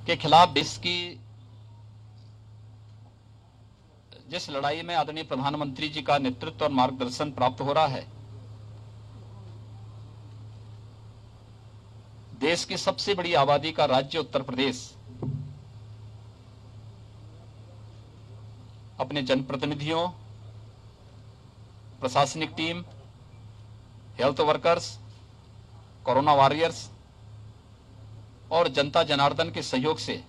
के खिलाफ देश की जिस लड़ाई में आदरणीय प्रधानमंत्री जी का नेतृत्व और मार्गदर्शन प्राप्त हो रहा है, देश की सबसे बड़ी आबादी का राज्य उत्तर प्रदेश अपने जनप्रतिनिधियों, प्रशासनिक team, health workers, corona warriors और जनता जनार्दन के सहयोग से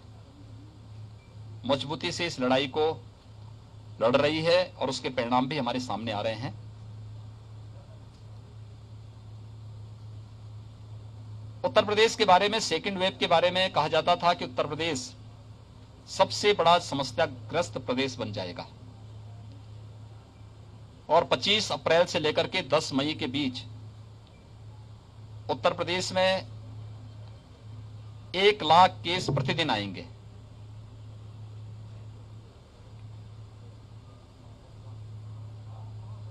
मजबूती से इस लड़ाई को लड़ रही है और उसके परिणाम भी हमारे सामने आ रहे हैं। उत्तर प्रदेश के बारे में, सेकेंड वेव के बारे में कहा जाता था कि उत्तर प्रदेश सबसे बड़ा समस्याग्रस्त प्रदेश बन जाएगा और 25 अप्रैल से लेकर के 10 मई के बीच उत्तर प्रदेश में 1 लाख केस प्रतिदिन आएंगे।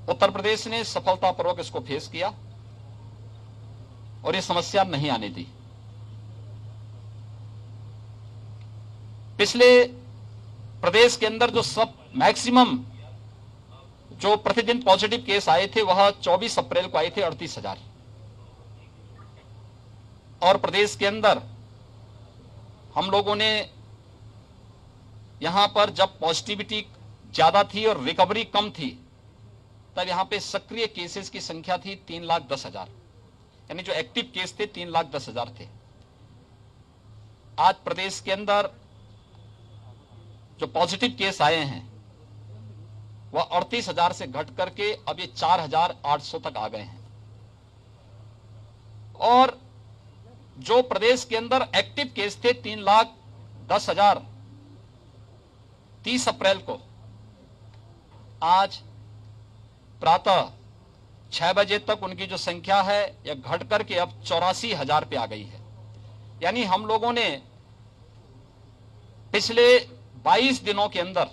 उत्तर प्रदेश ने सफलतापूर्वक इसको फेस किया और ये समस्या नहीं आने दी। पिछले प्रदेश के अंदर जो सब मैक्सिमम जो प्रतिदिन पॉजिटिव केस आए थे वह 24 अप्रैल को आए थे 38,000 और प्रदेश के अंदर हम लोगों ने यहां पर जब पॉजिटिविटी ज्यादा थी और रिकवरी कम थी तब यहां पे सक्रिय केसेस की संख्या थी 3,10,000, यानी जो एक्टिव केस थे 3,10,000 थे। आज प्रदेश के अंदर जो पॉजिटिव केस आए हैं वह 38,000 से घट करके अब ये 4,800 तक आ गए हैं और जो प्रदेश के अंदर एक्टिव केस थे 3,10,000 30 अप्रैल को, आज प्रातः 6 बजे तक उनकी जो संख्या है यह घट करके अब 84,000 पे आ गई है। यानी हम लोगों ने पिछले 22 दिनों के अंदर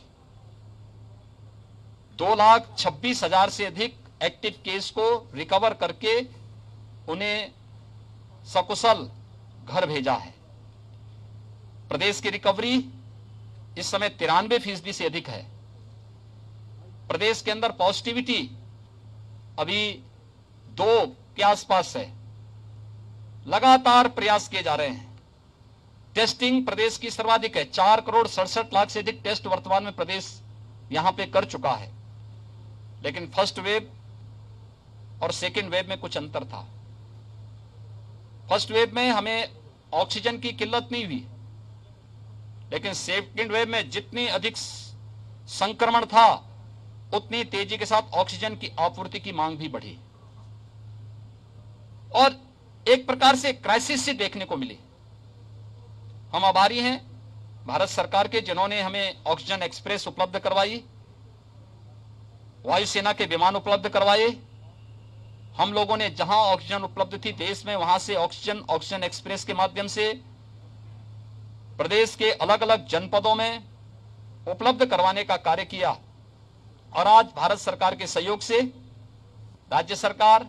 2,26,000 से अधिक एक्टिव केस को रिकवर करके उन्हें सकुशल घर भेजा है। प्रदेश की रिकवरी इस समय 93% से अधिक है। प्रदेश के अंदर पॉजिटिविटी अभी 2 के आसपास है। लगातार प्रयास किए जा रहे हैं। टेस्टिंग प्रदेश की सर्वाधिक है। 4,67,00,000 से अधिक टेस्ट वर्तमान में प्रदेश यहां पे कर चुका है, लेकिन फर्स्ट वेव और सेकेंड वेव में कुछ अंतर था। फर्स्ट वेव में हमें ऑक्सीजन की किल्लत नहीं हुई, लेकिन सेकेंड वेव में जितनी अधिक संक्रमण था उतनी तेजी के साथ ऑक्सीजन की आपूर्ति की मांग भी बढ़ी और एक प्रकार से क्राइसिस से देखने को मिली। हम आभारी हैं भारत सरकार के, जिन्होंने हमें ऑक्सीजन एक्सप्रेस उपलब्ध करवाई, वायुसेना के विमान उपलब्ध करवाए। हम लोगों ने जहां ऑक्सीजन उपलब्ध थी देश में, वहां से ऑक्सीजन एक्सप्रेस के माध्यम से प्रदेश के अलग अलग जनपदों में उपलब्ध करवाने का कार्य किया और आज भारत सरकार के सहयोग से राज्य सरकार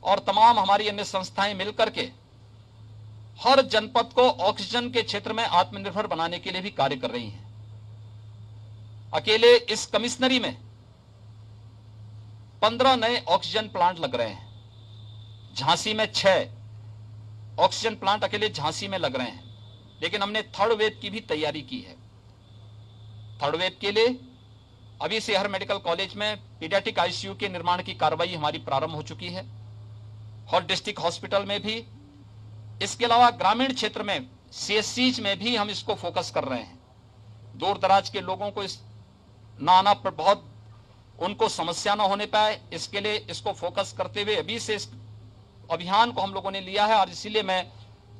और तमाम हमारी अन्य संस्थाएं मिलकर के हर जनपद को ऑक्सीजन के क्षेत्र में आत्मनिर्भर बनाने के लिए भी कार्य कर रही हैं। अकेले इस कमिश्नरी में 15 नए ऑक्सीजन प्लांट लग रहे हैं। झांसी में 6 ऑक्सीजन प्लांट अकेले झांसी में लग रहे हैं, लेकिन हमने थर्ड वेव की भी तैयारी की है। थर्ड वेव के लिए अभी से हर मेडिकल कॉलेज में पीडियाट्रिक आईसीयू के निर्माण की कार्रवाई हमारी प्रारंभ हो चुकी है, हर डिस्ट्रिक्ट हॉस्पिटल में भी। इसके अलावा ग्रामीण क्षेत्र में सीएससीज में भी हम इसको फोकस कर रहे हैं। दूर दराज के लोगों को इस ना आना पर बहुत उनको समस्या ना होने पाए, इसके लिए इसको फोकस करते हुए अभी से इस अभियान को हम लोगों ने लिया है और इसीलिए मैं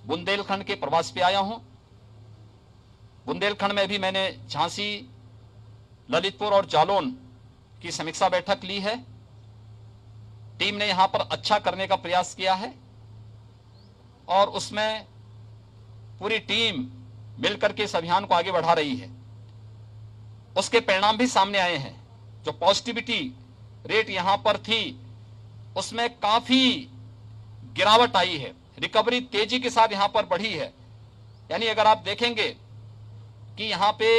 बुंदेलखंड के प्रवास पे आया हूं। बुंदेलखंड में भी मैंने झांसी, ललितपुर और जालौन की समीक्षा बैठक ली है। टीम ने यहां पर अच्छा करने का प्रयास किया है और उसमें पूरी टीम मिलकर के इस अभियान को आगे बढ़ा रही है। उसके परिणाम भी सामने आए हैं। जो पॉजिटिविटी रेट यहां पर थी उसमें काफी गिरावट आई है, रिकवरी तेजी के साथ यहां पर बढ़ी है यानी अगर आप देखेंगे कि यहां पे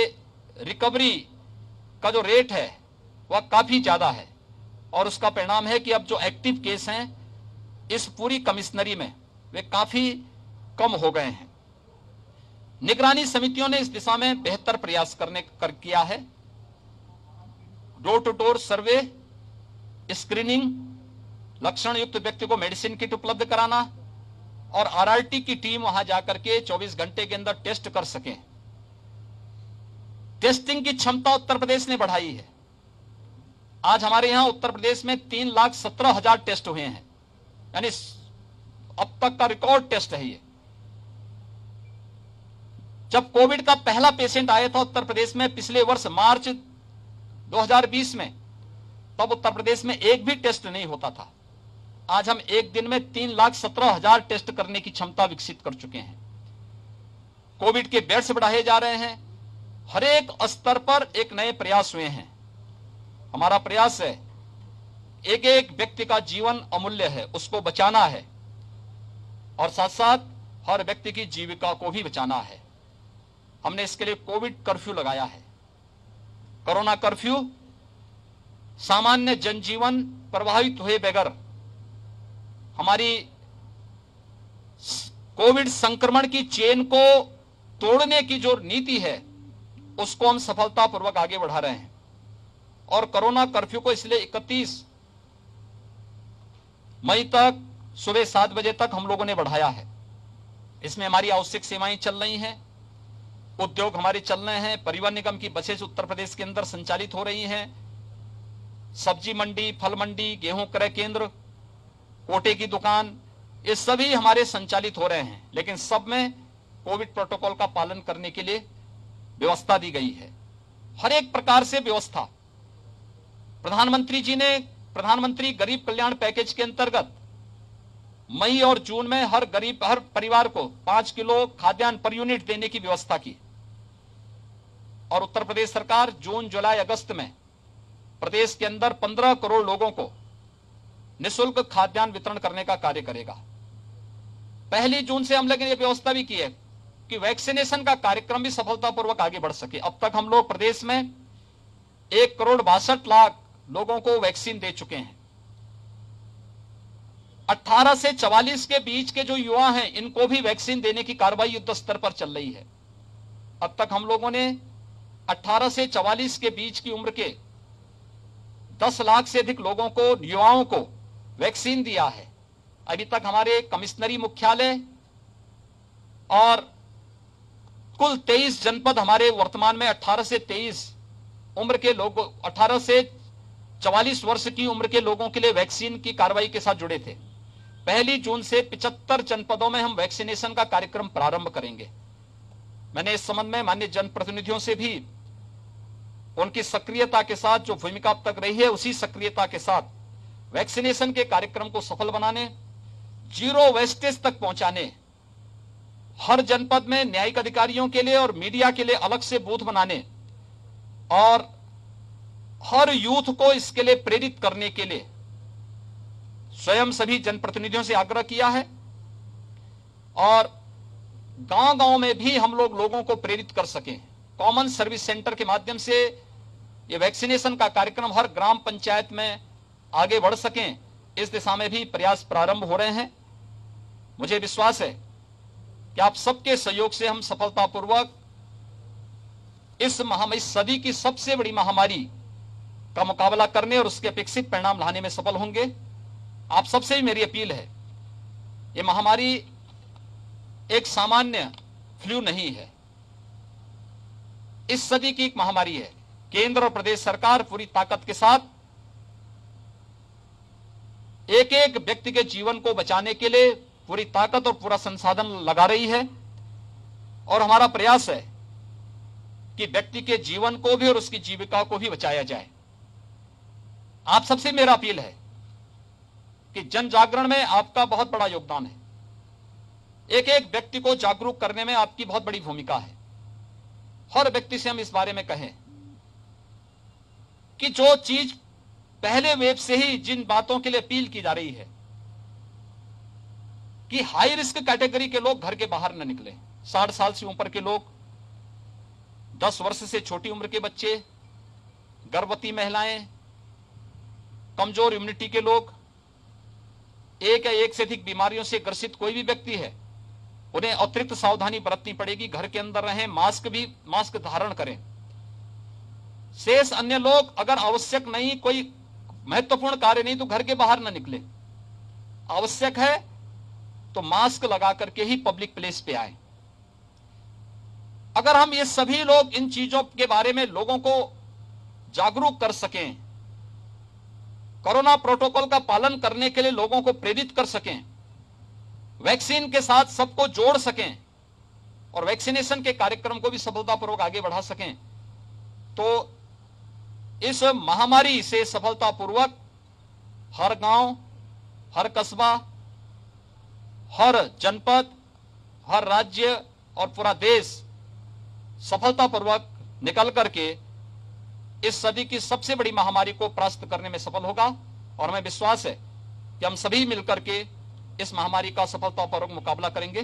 रिकवरी का जो रेट है वह काफी ज्यादा है, और उसका परिणाम है कि अब जो एक्टिव केस हैं इस पूरी कमिश्नरी में वे काफी कम हो गए हैं। निगरानी समितियों ने इस दिशा में बेहतर प्रयास किया है। Door to door survey, screening, लक्षण युक्त व्यक्ति को मेडिसिन किट उपलब्ध कराना और आरआरटी की टीम वहां जाकर के 24 घंटे के अंदर टेस्ट कर सके। टेस्टिंग की क्षमता उत्तर प्रदेश ने बढ़ाई है। आज हमारे यहां उत्तर प्रदेश में 3,17,000 टेस्ट हुए हैं, यानी अब तक का रिकॉर्ड टेस्ट है ये। जब कोविड का पहला पेशेंट आया था उत्तर प्रदेश में पिछले वर्ष मार्च 2020 में, तब उत्तर प्रदेश में एक भी टेस्ट नहीं होता था। आज हम एक दिन में 3,17,000 टेस्ट करने की क्षमता विकसित कर चुके हैं। कोविड के बेड्स बढ़ाए जा रहे हैं। हर एक स्तर पर एक नए प्रयास हुए हैं। हमारा प्रयास है, एक एक व्यक्ति का जीवन अमूल्य है, उसको बचाना है, और साथ साथ हर व्यक्ति की जीविका को भी बचाना है। हमने इसके लिए कोविड कर्फ्यू लगाया है। कोरोना कर्फ्यू सामान्य जनजीवन प्रभावित हुए बगैर हमारी कोविड संक्रमण की चेन को तोड़ने की जो नीति है उसको हम सफलतापूर्वक आगे बढ़ा रहे हैं, और कोरोना कर्फ्यू को इसलिए 31 मई तक सुबह 7 बजे तक हम लोगों ने बढ़ाया है। इसमें हमारी आवश्यक सेवाएं चल रही हैं, उद्योग हमारे चल रहे हैं, परिवहन निगम की बसें उत्तर प्रदेश के अंदर संचालित हो रही हैं, सब्जी मंडी, फल मंडी, गेहूं क्रय केंद्र, कोटे की दुकान, ये सभी हमारे संचालित हो रहे हैं। लेकिन सब में कोविड प्रोटोकॉल का पालन करने के लिए व्यवस्था दी गई है। हर एक प्रकार से व्यवस्था प्रधानमंत्री जी ने प्रधानमंत्री गरीब कल्याण पैकेज के अंतर्गत मई और जून में हर परिवार को 5 किलो खाद्यान्न पर यूनिट देने की व्यवस्था की, और उत्तर प्रदेश सरकार जून, जुलाई, अगस्त में प्रदेश के अंदर 15 करोड़ लोगों को निःशुल्क खाद्यान्न वितरण करने का कार्य करेगा। 1 जून से हम लोगों ने यह व्यवस्था भी की है कि वैक्सीनेशन का कार्यक्रम भी सफलतापूर्वक आगे बढ़ सके। अब तक हम लोग प्रदेश में 1,62,00,000 लोगों को वैक्सीन दे चुके हैं। 18 से 44 के बीच के जो युवा हैं इनको भी वैक्सीन देने की कार्रवाई युद्ध स्तर पर चल रही है। अब तक हम लोगों ने 18 से 44 के बीच की उम्र के 10 लाख से अधिक लोगों को, युवाओं को वैक्सीन दिया है। अभी तक हमारे कमिश्नरी मुख्यालय और कुल 23 जनपद हमारे वर्तमान में 18 से 23 उम्र के लोगों, 18 से 44 वर्ष की उम्र के लोगों के लिए वैक्सीन की कार्रवाई के साथ जुड़े थे। 1 जून से 75 जनपदों में हम वैक्सीनेशन का कार्यक्रम प्रारंभ करेंगे। मैंने इस संबंध में माननीय जनप्रतिनिधियों से भी उनकी सक्रियता के साथ जो भूमिका अब तक रही है उसी सक्रियता के साथ वैक्सीनेशन के कार्यक्रम को सफल बनाने, जीरो वेस्टेज तक पहुंचाने, हर जनपद में न्यायिक अधिकारियों के लिए और मीडिया के लिए अलग से बूथ बनाने और हर यूथ को इसके लिए प्रेरित करने के लिए स्वयं सभी जनप्रतिनिधियों से आग्रह किया है। और गांव-गांव में भी हम लोगों को प्रेरित कर सकें। कॉमन सर्विस सेंटर के माध्यम से ये वैक्सीनेशन का कार्यक्रम हर ग्राम पंचायत में आगे बढ़ सकें, इस दिशा में भी प्रयास प्रारंभ हो रहे हैं। मुझे विश्वास है कि आप सबके सहयोग से हम सफलतापूर्वक इस सदी की सबसे बड़ी महामारी का मुकाबला करने और उसके अपेक्षित परिणाम लाने में सफल होंगे। आप सबसे भी मेरी अपील है, ये महामारी एक सामान्य फ्लू नहीं है, इस सदी की एक महामारी है। केंद्र और प्रदेश सरकार पूरी ताकत के साथ एक एक व्यक्ति के जीवन को बचाने के लिए पूरी ताकत और पूरा संसाधन लगा रही है, और हमारा प्रयास है कि व्यक्ति के जीवन को भी और उसकी जीविका को भी बचाया जाए। आप सबसे मेरा अपील है कि जन जागरण में आपका बहुत बड़ा योगदान है। एक एक व्यक्ति को जागरूक करने में आपकी बहुत बड़ी भूमिका है। हर व्यक्ति से हम इस बारे में कहें कि जो चीज पहले वेव से ही जिन बातों के लिए अपील की जा रही है कि हाई रिस्क कैटेगरी के लोग घर के बाहर न निकलें, 60 साल से ऊपर के लोग, 10 वर्ष से छोटी उम्र के बच्चे, गर्भवती महिलाएं, कमजोर इम्यूनिटी के लोग, एक या एक से अधिक बीमारियों से ग्रसित कोई भी व्यक्ति है, उन्हें अतिरिक्त सावधानी बरतनी पड़ेगी। घर के अंदर रहें, मास्क धारण करें। शेष अन्य लोग अगर आवश्यक नहीं, कोई महत्वपूर्ण कार्य नहीं, तो घर के बाहर न निकले। आवश्यक है तो मास्क लगा करके ही पब्लिक प्लेस पे आए। अगर हम ये सभी लोग इन चीजों के बारे में लोगों को जागरूक कर सकें, कोरोना प्रोटोकॉल का पालन करने के लिए लोगों को प्रेरित कर सकें, वैक्सीन के साथ सबको जोड़ सकें और वैक्सीनेशन के कार्यक्रम को भी सफलतापूर्वक आगे बढ़ा सकें, तो इस महामारी से सफलतापूर्वक हर गांव, हर कस्बा, हर जनपद, हर राज्य और पूरा देश सफलतापूर्वक निकल करके इस सदी की सबसे बड़ी महामारी को परास्त करने में सफल होगा। और हमें विश्वास है कि हम सभी मिलकर के इस महामारी का सफलतापूर्वक मुकाबला करेंगे।